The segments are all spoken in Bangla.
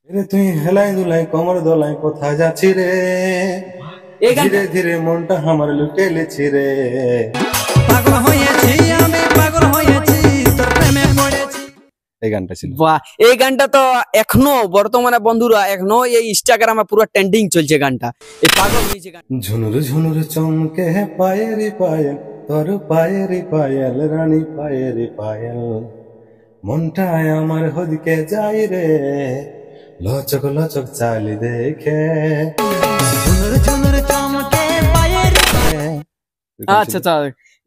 রে তুই হেলাই দুলাই কমর দোলাই কোথায় যাচ্ছি রে? এই গানটা ধীরে ধীরে মনটা আমার লুটে লেছি রে। পাগল হয়েছি আমি পাগল হয়েছি তোর প্রেমে পড়েছি। এই গানটা ছিল। বাহ, এই গানটা তো এখনো বর্তমানে বন্ধুরা এখনো এই ইনস্টাগ্রামে পুরো ট্রেন্ডিং চলছে গানটা। এই পাগল হয়েছে গান। ঝুনুর ঝুনুর চমকে পায়েরি পায়েল, তোর পায়েরি পায়েল রানী পায়েরি পায়েল, মনটায় আমার হদিকে যাই রে, লচক লচক চালি দেখে। ঝুনুর ঝুনুর চমকে পায়ের আচ্ছা আচ্ছা,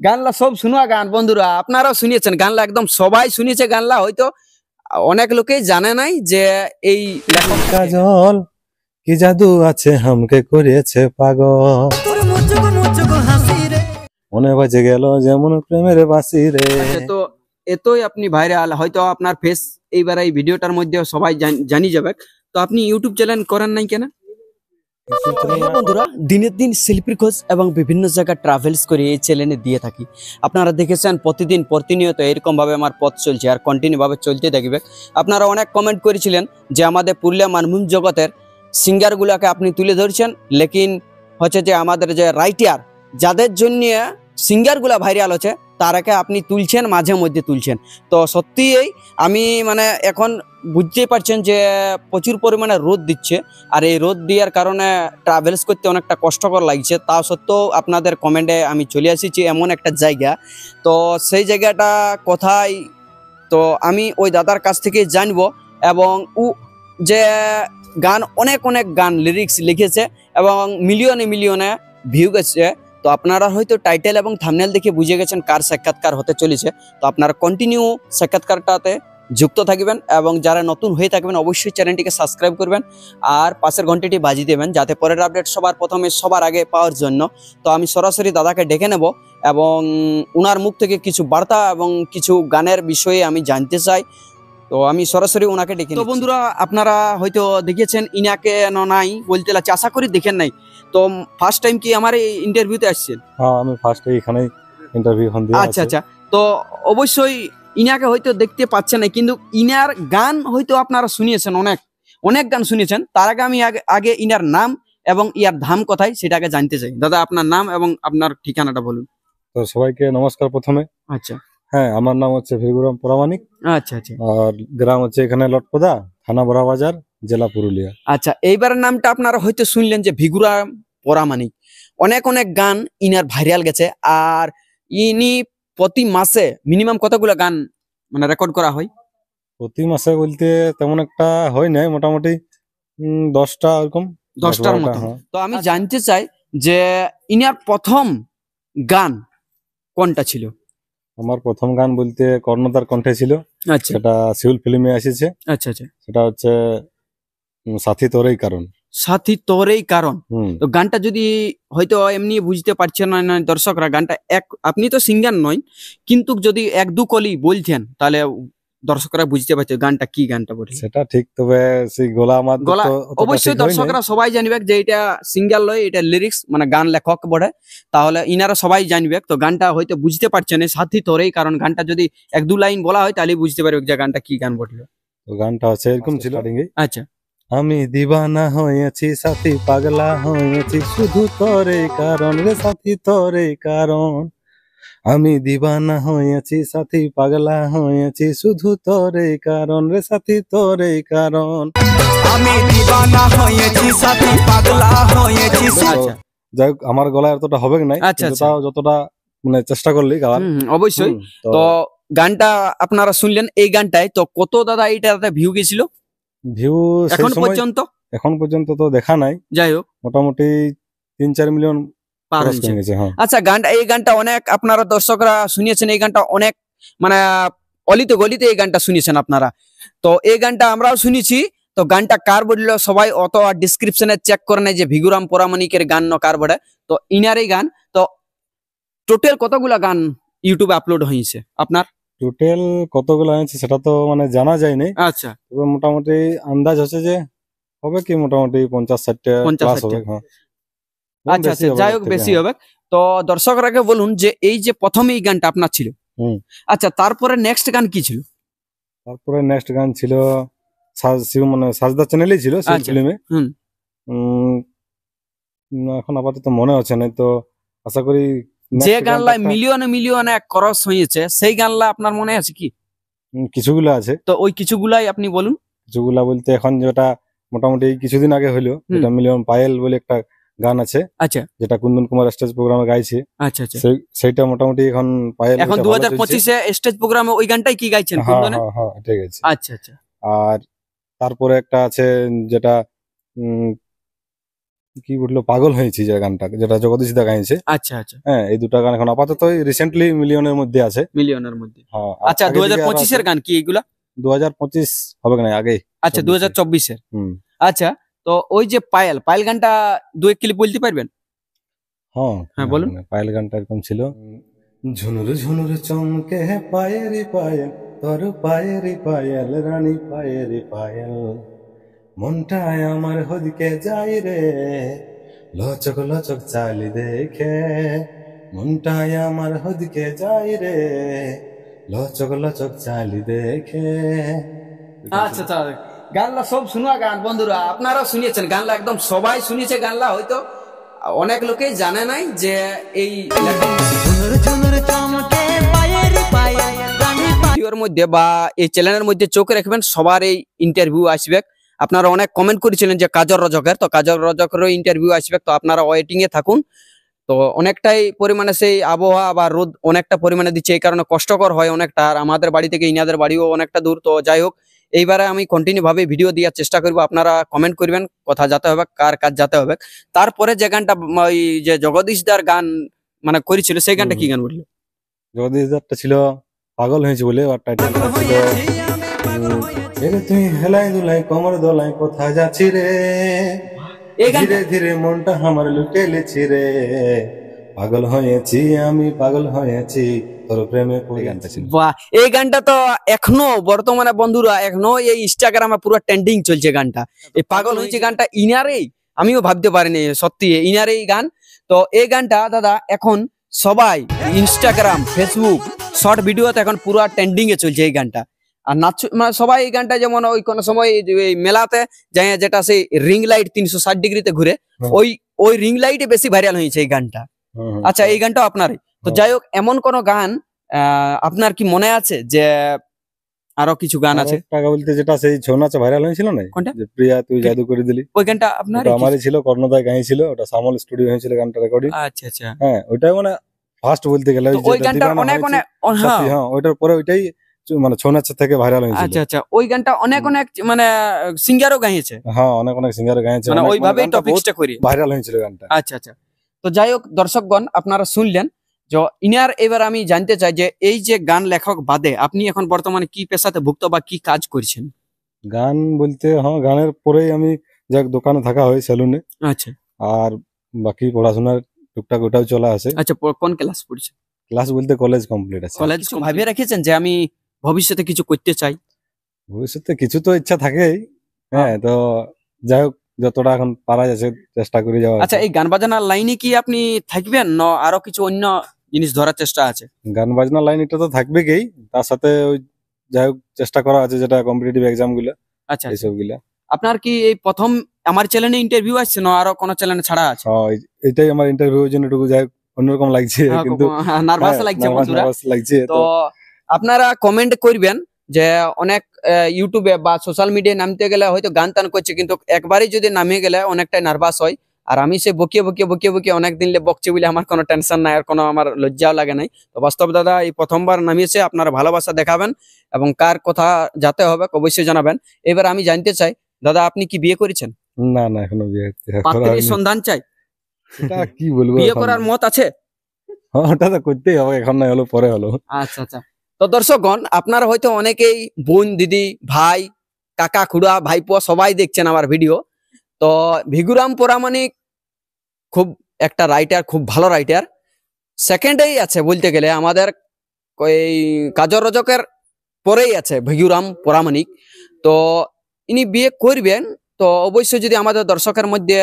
গানলা সব শুনা গান বন্ধুরা, আপনারাও শুনিয়েছেন গানলা, একদম সবাই শুনিয়েছে গানলা। হয়তো অনেক লোকেই জানে নাই যে এই লেখক কাজল কি জাদু আছে হামকে করেছে পাগল, তোর মুচুক মুচুক হাসি রে। মনে বাজে গেল যেমন প্রেমের বাসি রে। আচ্ছা, তো এতই আপনি ভাইরাল, হয়তো আপনার ফেস এইবার এই ভিডিওটার মধ্যে সবাই জানি যাবে। তো আপনি ইউটিউব চ্যানেল করেন নাই কেন? বন্ধুরা, দিনের দিন শিল্পীর খোঁজ এবং বিভিন্ন জায়গায় ট্রাভেলস করে এই চ্যানেলে দিয়ে থাকি। আপনারা দেখেছেন প্রতিদিন প্রতিনিয়ত এরকম ভাবে আমার পথ চলছে আর কন্টিনিউ ভাবে চলতে থাকবে। আপনারা অনেক কমেন্ট করেছিলেন যে আমাদের পুরুলিয়া মানভূম জগতের সিঙ্গারগুলোকে আপনি তুলে ধরছেন, লেকিন হচ্ছে যে আমাদের যে রাইটার যাদের জন্য সিঙ্গারগুলা ভাইরাল হচ্ছে তারাকে আপনি তুলছেন, মাঝে মধ্যে তুলছেন। তো সত্যিই আমি মানে এখন বুঝতেই পারছেন যে প্রচুর পরিমাণে রোদ দিচ্ছে, আর এই রোদ দেওয়ার কারণে ট্রাভেলস করতে অনেকটা কষ্টকর লাগছে। তা সত্ত্বেও আপনাদের কমেন্টে আমি চলে এসেছি এমন একটা জায়গা, তো সেই জায়গাটা কোথায় তো আমি ওই দাদার কাছ থেকে জানবো। এবং ও যে গান অনেক অনেক গান লিরিক্স লিখেছে এবং মিলিয়নে মিলিয়নে ভিউ গেছে। তো আপনারা হয়তো টাইটেল এবং থাম্বনেল দেখে বুঝে গেছেন কার সাক্ষাৎকার হতে চলেছে। তো আপনারা কন্টিনিউ সাক্ষাৎকারটাতে যুক্ত থাকবেন এবং যারা নতুন হয়ে থাকবেন অবশ্যই চ্যানেলটিকে সাবস্ক্রাইব করবেন আর পাশের ঘন্টিটি বাজিয়ে দেবেন যাতে পরের আপডেট সবার প্রথমে সবার আগে পাওয়ার জন্য। তো আমি সরাসরি দাদাকে ডেকে নেব এবং উনার মুখ থেকে কিছু বার্তা এবং কিছু গানের বিষয়ে আমি জানতে চাই। তো আমি সরাসরি ওনাকে ডেকে। তো বন্ধুরা, আপনারা হয়তো দেখেছেন ইনাকে নাই বলতে লাগছে, আশা করি দেখেন নাই। তো ফার্স্ট টাইম কি আমার এই ইন্টারভিউতে আসছেন? হ্যাঁ, আমি ফার্স্ট এখানে ইন্টারভিউ হন দিয়ে। আচ্ছা আচ্ছা, তো অবশ্যই ইনাকে হয়তো দেখতে পাচ্ছেন না, কিন্তু ইনার গান হয়তো আপনারা শুনিয়েছেন, অনেক অনেক গান শুনিয়েছেন। তার আগে আমি আগে ইনার নাম এবং ইয়ার ধাম কোথায় সেটা আগে জানতে চাই। দাদা, আপনার নাম এবং আপনার ঠিকানাটা বলুন। তো সবাইকে নমস্কার প্রথমে। আচ্ছা হ্যাঁ, আমার নাম হচ্ছে ভিগুরাম পরামানিক, আচ্ছা আচ্ছা আর গ্রাম হচ্ছে এখানে লটপদা, থানা বড়াবাজার, জেলা পুরুলিয়া। আচ্ছা, এইবারের নামটা আপনারা হয়তো শুনলেন যে ভিগুরাম পরামানিক। অনেক অনেক গান ইনার ভাইরাল গেছে, আর ইনি প্রতি মাসে মিনিমাম কতগুলো গান মানে রেকর্ড করা হয়? প্রতি মাসে বলতে তেমন একটা হয় নাই, মোটামুটি 10টা এরকম, 10টার 10-12টা। মতো। হ্যাঁ, তো আমি জানতে চাই যে ইনার প্রথম গান কোনটা ছিল? আমার প্রথম গান বলতে কর্ণধার কণ্ঠে ছিল, আচ্ছা সেটা সিউল ফিল্মে এসেছে। আচ্ছা আচ্ছা, সেটা হচ্ছে সাথী তোরই কারণ। সাথী তোরেই কারণ। হুম তো গানটা যদি হয়তো এমনি বুঝতে পারছেন না দর্শকরা, গানটা আপনি তো সিঙ্গার নয়, কিন্তু যদি এক দু কলি বলছেন তাহলে দর্শকরা বুঝতে পারছে গানটা কি, গানটা বলে। সেটা ঠিক, তবে সেই গলা আমার গলা তো অতটা অবশ্যই ঠিক হয়নি। দর্শকরা সবাই জানবে যে এটা সিঙ্গার লয়, এটা লিরিক্স মানে গান লেখক বটে, তাহলে ইনারা সবাই জানবে। তো গানটা হয়তো বুঝতে পারছেন সাথী তোরেই কারণ, গানটা যদি এক দু লাইন বলা হয় তাহলে বুঝতে পারবে যে গানটা কি গান বটল। তো গানটা হচ্ছে এরকম ছিল। আচ্ছা, আমি দিবানা হয়েছি সাথী পাগলা হয়েছি শুধু তোরে কারণ রে সাথী তোরে কারণ, আমি দিবানা হয়েছি সাথী পাগলা হয়েছি শুধু তোরে কারণ রে সাথী তোরে কারণ। আমি দিবানা হয়েছি সাথী পাগলা হয়েছি। আচ্ছা যাই হোক, আমার গলায় এতটা হবে নাই, আচ্ছা কিন্তু আচ্ছা, তাও যতটা মানে চেষ্টা করলি গাওয়ার। অবশ্যই। তো তো গানটা আপনারা শুনলেন, এই গানটায় তো কত দাদা এইটাতে ভিউ গেছিল ভিউ এখন পর্যন্ত? এখন পর্যন্ত তো দেখা নাই, যাই হোক মোটামুটি 3-4 মিলিয়ন পার ক্রস হয়েছে। করে গেছে। হ্যাঁ, আচ্ছা, এই গানটা অনেক আপনারা দর্শকরা শুনিয়েছেন, এই গানটা অনেক মানে অলিতে গলিতে এই গানটা শুনিয়েছেন আপনারা। তো এই গানটা আমরাও শুনেছি। তো গানটা কার বললো সবাই অত ডিসক্রিপশনে চেক করে নেয় যে ভিগুরাম পরামানিকের গান ন কার বলে। তো ইনারই গান। তো টোটাল কতগুলা গান ইউটিউবে আপলোড হয়েছে আপনার? টোটাল কতগুলো আছে সেটা তো মানে জানা যায়নি, আচ্ছা, তবে মোটামুটি আন্দাজ হচ্ছে যে হবে কি মোটামুটি 50-60টা 50 প্লাস 60টা। হবে। হ্যাঁ, আচ্ছা বেশি আচ্ছা, হবে যাই এর হোক থেকে। বেশি হ্যাঁ। হবে। তো দর্শকরাকে বলুন যে এই যে প্রথমে এই গানটা আপনার ছিল, হুম আচ্ছা তারপরে নেক্সট গান কি ছিল? তারপরে নেক্সট গান ছিল মানে সাজদা চ্যানেলই ছিল সেই আচ্ছা। ফিল্মে। হুম। এখন আপাতত মনে হচ্ছে না, তো আশা করি যে next গানলা গানটা মিলিয়নে মিলিয়নে ক্রস হয়েছে সেই গানলা আপনার মনে আছে কি? কিছুগুলো আছে। তো ওই কিছুগুলাই আপনি বলুন। কিছুগুলা বলতে এখন যেটা মোটামুটি এই কিছুদিন আগে হলো, যেটা মিলিয়ন পায়েল বলে একটা গান আছে, আচ্ছা যেটা কুন্দন কুমার স্টেজ প্রোগ্রামে গাইছে, আচ্ছা আচ্ছা। সেইটা মোটামুটি এখন পায়েল এখন ওইটা ভালো চলছে। 2025-এ স্টেজ প্রোগ্রামে ওই গানটাই কি গাইছেন হ্যাঁ কুন্দনে? হ্যাঁ হ্যাঁ ঠিক আছে। আচ্ছা আচ্ছা। আর তারপরে একটা আছে যেটা কি বললো, পাগল হয়েছি, যে গানটা যেটা জগদীশ দা গাইছে। আচ্ছা আচ্ছা। হ্যাঁ, এই দুটা গান এখন আপাতত রিসেন্টলি মিলিয়নের মধ্যে আছে। মিলিয়নের মধ্যে। হ্যাঁ, আচ্ছা 2025-এর গান কি এগুলা? 2025 হবে না, আগে। আচ্ছা 2024-এর। হুম। আচ্ছা, তো ওই যে পায়েল পায়েল গানটা দুই ক্লিপ বলতে পারবেন? হ্যাঁ বলুন। পায়েল গানটা এরকম ছিল, ঝুনুর ঝুনুর চমকে পায়েরি পায়েল, তোর পায়েরি পায়েল রানী পায়েরি পায়েল, মনটায় আমার হদিকে যাই রে, লচক লচক চালি দেখে, মনটায় আমার হদিকে যাই রে, লচক লচক চালি দেখে। আচ্ছা আচ্ছা, গানলা সব শুনা গান বন্ধুরা, আপনারাও শুনিয়েছেন গানলা, একদম সবাই শুনিয়েছে গানলা, হয়তো অনেক লোকেই জানে নাই যে এই ভিডিওর মধ্যে বা এই চ্যানেলের মধ্যে চোখ রাখবেন, সবার এই ইন্টারভিউ আসবে। আপনারা অনেক কমেন্ট করেছিলেন যে কাজল রজকের, তো কাজল রজকেরও ইন্টারভিউ আসবে, তো আপনারা ওয়েটিং এ থাকুন। তো অনেকটাই পরিমাণে সেই আবহাওয়া বা রোদ অনেকটা পরিমাণে দিচ্ছে, এই কারণে কষ্টকর হয় অনেকটা, আর আমাদের বাড়ি থেকে ইনাদের বাড়িও অনেকটা দূর। তো যাই হোক, এইবারে আমি কন্টিনিউ ভাবে ভিডিও দেওয়ার চেষ্টা করবো, আপনারা কমেন্ট করবেন কথা যাতে হবে, কার কাজ যাতে হবে। তারপরে যে গানটা ওই যে জগদীশ দার গান মানে করেছিল, সেই গানটা কি গান বললো? জগদীশ দারটা ছিল পাগল হয়েছে বলে, আর টাইটেলটা ছিল তুই হেলাই দুলাই কোমর দোলাই কোথায় যাচ্ছি রে, এই গানটা ধীরে ধীরে মনটা আমার লুটে লেছি রে, পাগল হয়েছি আমি পাগল হয়েছি তোর প্রেমে পড়ে। গানটা ছিল। বাহ, এই গানটা তো এখনো বর্তমানে বন্ধুরা এখনো এই ইনস্টাগ্রামে পুরো ট্রেন্ডিং চলছে গানটা। এই পাগল হয়েছে গানটা ইনারেই, আমিও ভাবতে পারিনি সত্যি ইনারেই গান। তো এই গানটা দাদা এখন সবাই ইনস্টাগ্রাম ফেসবুক শর্ট ভিডিওতে এখন পুরো ট্রেন্ডিং এ চলছে এই গানটা। আর নাচ মানে সবাই এই গানটা যেমন ওই কোন সময় এই মেলাতে যায়, যেটা সেই রিং লাইট 360 ডিগ্রিতে ঘুরে, ওই ওই রিং লাইটে বেশি ভাইরাল হয়েছে এই গানটা। আচ্ছা, এই গানটাও আপনারই। তো যাই হোক, এমন কোন গান আপনার কি মনে আছে যে আরো কিছু গান আছে? টাকা বলতে যেটা সেই ছৌ নাচে ভাইরাল হয়েছিল না, কোনটা? যে প্রিয়া তুই জাদু করে দিলি, ওই গানটা আপনার? আমারই ছিল, কর্ণদায় গাইছিল, ওটা সামল স্টুডিও হয়েছিল গানটা রেকর্ডিং। আচ্ছা আচ্ছা। হ্যাঁ, ওইটাই মানে ফার্স্ট বলতে গেলে ওই গানটা অনেক অনেক, হ্যাঁ হ্যাঁ, ওইটার পরে ওইটাই মানে ছৌ নাচ থেকে ভাইরাল হয়েছিল। আচ্ছা আচ্ছা, ওই গানটা অনেক অনেক মানে সিঙ্গারও গাইছে। হ্যাঁ, অনেক অনেক সিঙ্গার গাইছে, মানে ওইভাবেই টপিকসটা করি ভাইরাল হয়েছিল গানটা। আচ্ছা আচ্ছা। তো যাই হোক দর্শকগণ, আপনারা শুনলেন যে ইনার। এবার আমি জানতে চাই যে এই যে গান লেখক বাদে আপনি এখন বর্তমানে কি পেশাতে ভুক্ত বা কি কাজ করছেন? গান বলতে হ্যাঁ, গানের পরেই আমি যাক দোকানে থাকা হয়, সেলুনে। আচ্ছা। আর বাকি পড়াশোনার টুকটাক ওটাও চলা আছে। আচ্ছা, কোন ক্লাস পড়ছেন? ক্লাস বলতে কলেজ কমপ্লিট আছে। কলেজ ভাবে রেখেছেন যে আমি ভবিষ্যতে কিছু করতে চাই? ভবিষ্যতে কিছু তো ইচ্ছা থাকেই, হ্যাঁ, তো যাই হোক যতটা এখন পারা যাচ্ছে চেষ্টা করে যাওয়া। আচ্ছা, এই গান বাজনার লাইনে কি আপনি থাকবেন না আরো কিছু অন্য জিনিস ধরার চেষ্টা আছে? গান বাজনা লাইন এটা তো থাকবে কি, তার সাথে ওই যাই হোক চেষ্টা করা আছে যেটা কম্পিটিটিভ এক্সাম গুলো, আচ্ছা এইসব গুলা। আপনার কি এই প্রথম আমার চ্যানেলে ইন্টারভিউ আসছে না আরো কোন চ্যানেলে ছাড়া আছে? এটাই আমার ইন্টারভিউর জন্য একটু যাই হোক অন্যরকম লাগছে, কিন্তু নার্ভাস লাগছে বন্ধুরা। লাগছে। তো আপনারা কমেন্ট করবেন যে অনেক ইউটিউবে বা সোশ্যাল মিডিয়ায় নামতে গেলে হয়তো গান টান করছে, কিন্তু একবারই যদি নামে গেলে অনেকটাই নার্ভাস হয়। আর আমি সে বকিয়ে বকিয়ে বকিয়ে বকিয়ে অনেক দিন বকছি বলে আমার কোনো টেনশন নাই, আর কোনো আমার লজ্জাও লাগে নাই। তো বাস্তব দাদা এই প্রথমবার নামিয়েছে, আপনারা ভালোবাসা দেখাবেন এবং কার কথা যাতে হবে অবশ্যই জানাবেন। এবার আমি জানতে চাই দাদা, আপনি কি বিয়ে করেছেন? না না, এখনো বিয়ে পাত্রীর সন্ধান চাই, এটা কি বলবো, বিয়ে করার মত আছে? ওটা তো করতেই হবে, এখন না হলো পরে হলো। আচ্ছা আচ্ছা। তো দর্শকগণ, আপনারা হয়তো অনেকেই বোন দিদি ভাই কাকা খুড়া ভাইপো সবাই দেখছেন আমার ভিডিও। তো ভিগুরাম পরামানিক খুব একটা রাইটার, খুব ভালো রাইটার, সেকেন্ডেই আছে বলতে গেলে আমাদের এই কাজল রজকের পরেই আছে ভিগুরাম পরামানিক। তো ইনি বিয়ে করবেন, তো অবশ্যই যদি আমাদের দর্শকের মধ্যে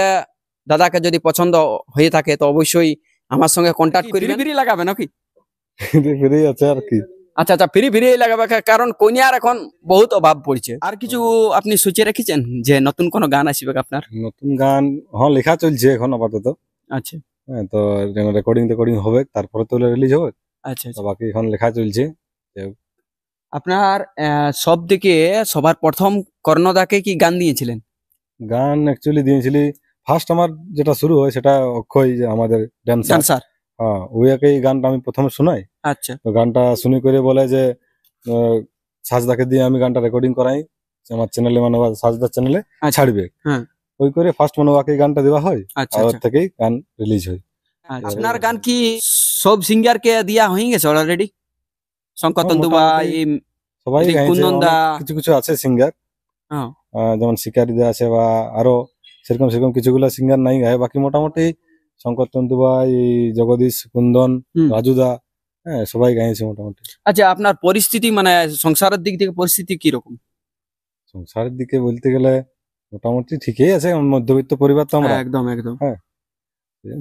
দাদাকে যদি পছন্দ হয়ে থাকে তো অবশ্যই আমার সঙ্গে কন্ট্যাক্ট করবেন। বিড়ি লাগাবে নাকি? ফিরেই আছে আর কি। আচ্ছা আচ্ছা, ফ্রি ফ্রি লাগাবে, কারণ কইনার এখন বহুত অভাব পড়ছে। আর কিছু আপনি সোচে রেখেছেন যে নতুন কোন গান আসবে আপনার? নতুন গান হ্যাঁ লেখা চলছে এখন আপাতত। আচ্ছা হ্যাঁ, তো রেকর্ডিং হবে, তারপরে তো রিলিজ হবে। আচ্ছা তো আচ্ছা। বাকি এখন লেখা চলছে। আপনার সব থেকে সবার প্রথম কর্ণদাকে কি গান দিয়েছিলেন? গান অ্যাকচুয়ালি দিয়েছিলি ফার্স্ট, আমার যেটা শুরু হয় সেটা অক্ষয়, যে আমাদের ড্যান্সার। ডান্সার। হ্যাঁ, ওইকে এই গানটা আমি প্রথমে শোনাই। আচ্ছা তো গানটা শুনি করে বলে যে সাজদাকে দিয়ে আমি গানটা রেকর্ডিং করাই আমার চ্যানেলে, মানে সাজদার চ্যানেলে আচ্ছা। ছাড়বে। হ্যাঁ। ওই করে ফার্স্ট মনে ওকে গানটা দেওয়া হয়, আচ্ছা আর ওর আচ্ছা। থেকেই গান রিলিজ হয়। আচ্ছা। আপনার গান কি সব সিঙ্গারকে দিয়া হয়ে গেছে অলরেডি? শঙ্কর তন্দুবাই, সবাই গাইছে, কুন্দন দা, কিছু কিছু আছে সিঙ্গার, হ্যাঁ। যেমন শিকারিদা আছে, বা আরো সেরকম সেরকম কিছুগুলো সিঙ্গার নাই গায়। বাকি মোটামুটি শঙ্কর তন্দুবাই, জগদীশ, কুন্দন, রাজুদা, হ্যাঁ সবাই গাইছে মোটামুটি। আচ্ছা, আপনার পরিস্থিতি মানে সংসারের দিক থেকে পরিস্থিতি কি রকম? সংসারের দিকে বলতে গেলে মোটামুটি ঠিকই আছে, মধ্যবিত্ত পরিবার তো আমরা। একদম একদম। হ্যাঁ,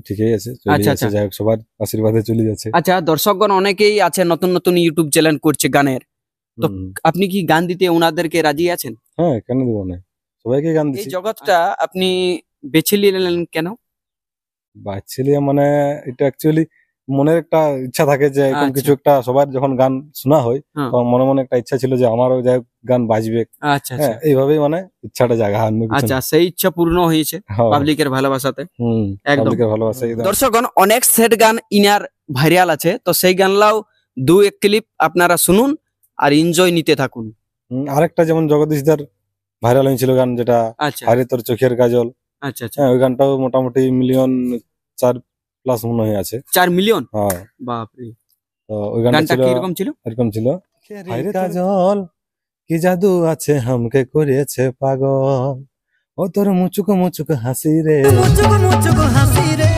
ঠিকই আছে, চলে আচ্ছা, যাচ্ছে, আচ্ছা। যাই হোক সবার আশীর্বাদে চলে যাচ্ছে। আচ্ছা, দর্শকগণ অনেকেই আছে নতুন নতুন ইউটিউব চ্যানেল করছে গানের, তো হুম। আপনি কি গান দিতে ওনাদেরকে রাজি আছেন? হ্যাঁ, কেন দেবো না, সবাইকে গান এই দিচ্ছি। জগৎটা আপনি বেছে নিলেন কেন? বাচ্চালিয়া মানে এটা অ্যাকচুয়ালি মনের একটা ইচ্ছা থাকে যে এরকম আচ্ছা। কিছু একটা, সবার যখন গান শোনা হয় হ্যাঁ। তখন মনে মনে একটা ইচ্ছা ছিল যে আমারও যাই হোক গান বাজবে। আচ্ছা হ্যাঁ, আচ্ছা। এইভাবেই মানে ইচ্ছাটা জাগা অন্য কিছু আচ্ছা, না। সেই ইচ্ছা পূর্ণ হয়েছে হ্যাঁ, পাবলিকের ভালোবাসাতে। একদম। পাবলিকের ভালোবাসা একদম। দর্শকগণ অনেক সেট গান ইনার ভাইরাল আছে, তো সেই গানলাও দু এক ক্লিপ আপনারা শুনুন আর এনজয় নিতে থাকুন। আরেকটা যেমন জগদীশদার ভাইরাল হয়েছিল গান, যেটা আচ্ছা হারে তোর চোখের কাজল। আচ্ছা আচ্ছা। হ্যাঁ, ওই গানটাও মোটামুটি মিলিয়ন 4+ মনে হয় আছে। 4 মিলিয়ন? হ্যাঁ, বাপরে। তো ওই গানটা গানটা ছিল কিরকম ছিল? এরকম ছিল, হায়রে কাজল কি জাদু আছে হামকে করেছে পাগল, ও তোর মুচুক মুচুক হাসি রে, মুচুক মুচুক হাসি রে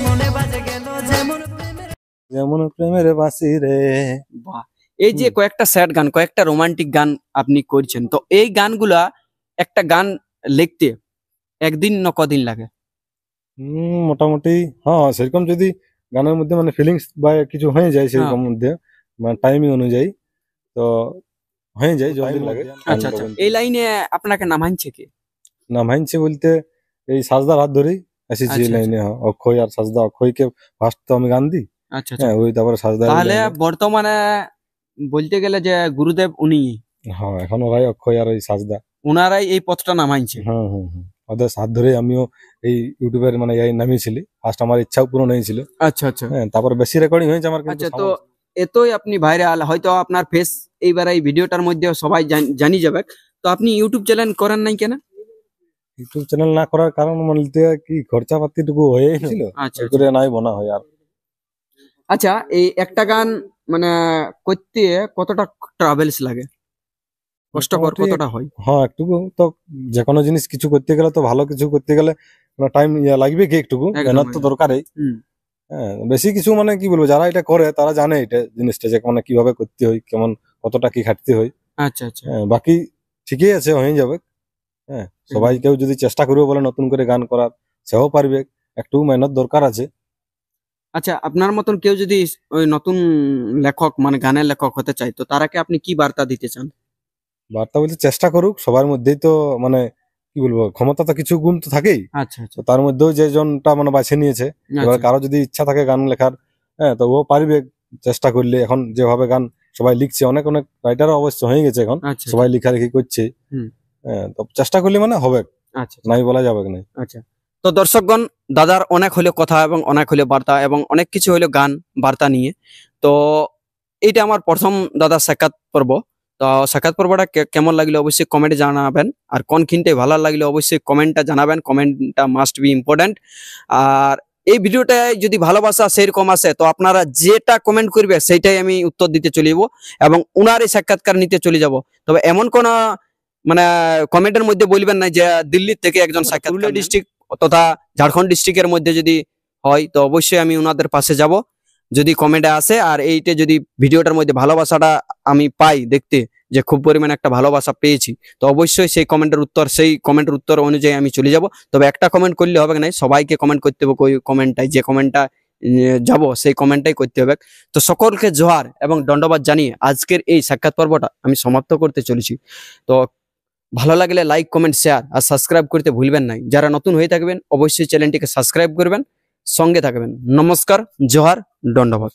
মনে বাজে গেল যেমন প্রেমের যেমন প্রেমের বাসি রে। বাহ, এই যে কয়েকটা স্যাড গান, কয়েকটা রোমান্টিক গান আপনি করছেন, তো এই গানগুলা একটা গান লিখতে একদিন না কদিন লাগে? মোটামুটি হ্যাঁ, সেরকম যদি গানের মধ্যে মানে ফিলিংস বা কিছু হয়ে যায় সেরকম মধ্যে, মানে টাইমিং অনুযায়ী তো হয়ে যায়, জলদি লাগে। আচ্ছা আচ্ছা। এই লাইনে আপনাকে নামাইছে কে? না মাইনছে বলতে এই সাজদার হাত ধরেই এসেছি এই আচ্ছা, লাইনে। হ্যাঁ, অক্ষয় আর সাজদা, অক্ষয়কে ফার্স্ট তো আমি গান দিই। আচ্ছা আচ্ছা। হ্যাঁ, ওই তারপরে সাজদা। তাহলে বর্তমানে বলতে গেলে যে গুরুদেব উনি, হ্যাঁ, এখনো ভাই অক্ষয় আর ওই সাজদা, ওনারাই এই পথটা নামাইছে। ওদের হাত ধরে আমিও এই ইউটিউবের মানে এই নামিয়েছিলি। ফার্স্ট আমার ইচ্ছাও পূরণ হয়েছিল। আচ্ছা আচ্ছা। হ্যাঁ, তারপর বেশি রেকর্ডিং হয়েছে আমার, কিন্তু আচ্ছা, তো এতই আপনি ভাইরাল, হয়তো আপনার ফেস এইবার এই ভিডিওটার মধ্যে সবাই জানি যাবে, তো আপনি ইউটিউব চ্যানেল করেন নাই কেন? ইউটিউব চ্যানেল না করার কারণ বলতে কি খরচাপাতিটুকু হয়েছিল, আচ্ছা ওই করে নাই বনা হয় আর। আচ্ছা, এই একটা গান মানে করতে কতটা ট্রাভেলস লাগে, কষ্টকর মোটামুটি কতটা হয়? হ্যাঁ, একটুকু তো যে কোনো জিনিস কিছু করতে গেলে তো, ভালো কিছু করতে গেলে মানে টাইম লাগবে কি, একটুকু একদম, মেহনত তো একদম। দরকারই। হুম। হ্যাঁ, বেশি কিছু মানে কি বলবো, যারা এটা করে তারা জানে এটা জিনিসটা যে মানে কিভাবে করতে হয়, কেমন কতটা কি খাটতে হয়। আচ্ছা আচ্ছা। হ্যাঁ, বাকি ঠিকই আছে, হয়ে যাবে। হ্যাঁ, সবাই কেউ যদি চেষ্টা করবে বলে নতুন করে গান করার, সেও পারবে, একটু মেহনত দরকার আছে। আচ্ছা, আপনার মতন কেউ যদি ওই নতুন লেখক মানে গানের লেখক হতে চায়, তো তারাকে আপনি কি বার্তা দিতে চান? বার্তা বলতে চেষ্টা করুক, সবার মধ্যেই তো মানে কি বলবো, ক্ষমতা তো কিছু গুণ তো থাকেই। আচ্ছা আচ্ছা। তো তার মধ্যেও যে জনটা মানে বাছে নিয়েছে, এবার আচ্ছা কারো যদি ইচ্ছা থাকে গান লেখার, হ্যাঁ, তো ও পারবে চেষ্টা করলে। এখন যেভাবে গান সবাই লিখছে, অনেক অনেক রাইটারও অবশ্য হয়ে গেছে এখন, আচ্ছা। সবাই লেখালেখি করছে। হুম। হ্যাঁ, তো চেষ্টা করলে মানে হবে, আচ্ছা নাই বলা যাবে না। আচ্ছা। তো দর্শকগণ, দাদার অনেক হলো কথা এবং অনেক হলো বার্তা এবং অনেক কিছু হলো গান বার্তা নিয়ে, তো এইটা আমার প্রথম দাদা সাক্ষাৎ পর্ব। তো সাক্ষাৎ পর্বটা কেমন লাগলো অবশ্যই কমেন্টে জানাবেন, আর কোনখিনটাই ভালো লাগলে অবশ্যই কমেন্টটা জানাবেন, কমেন্টটা মাস্ট বি ইম্পর্টেন্ট। আর এই ভিডিওটায় যদি ভালোবাসা সেরকম আসে, তো আপনারা যেটা কমেন্ট করবে সেইটাই আমি উত্তর দিতে চলে যাবো এবং উনার এই সাক্ষাৎকার নিতে চলে যাব। তবে এমন কোন মানে কমেন্টের মধ্যে বলবেন না যে দিল্লি থেকে একজন সাক্ষাৎ, পুরুলিয়া ডিস্ট্রিক্ট তথা ঝাড়খণ্ড ডিস্ট্রিক্টের মধ্যে যদি হয়, তো অবশ্যই আমি উনাদের পাশে যাব যদি কমেন্টে আসে। আর এইটা যদি ভিডিওটার মধ্যে ভালোবাসাটা আমি পাই দেখতে, যে খুব পরিমাণে একটা ভালোবাসা পেয়েছি, তো অবশ্যই সেই কমেন্টের উত্তর অনুযায়ী আমি চলে যাব। তবে একটা কমেন্ট করলে হবে না, সবাইকে কমেন্ট করতে হবে। কমেন্টটাই যে কমেন্টটা যাব সেই কমেন্টটাই করতে হবে। তো সকলকে জোহার এবং দণ্ডবাদ জানিয়ে আজকের এই সাক্ষাৎ পর্বটা আমি সমাপ্ত করতে চলেছি। তো ভালো লাগলে লাইক, কমেন্ট, শেয়ার আর সাবস্ক্রাইব করতে ভুলবেন না। যারা নতুন হয়ে থাকবেন অবশ্যই চ্যানেলটিকে সাবস্ক্রাইব করবেন, সঙ্গে থাকবেন। নমস্কার, জোহার, দণ্ডবাদ।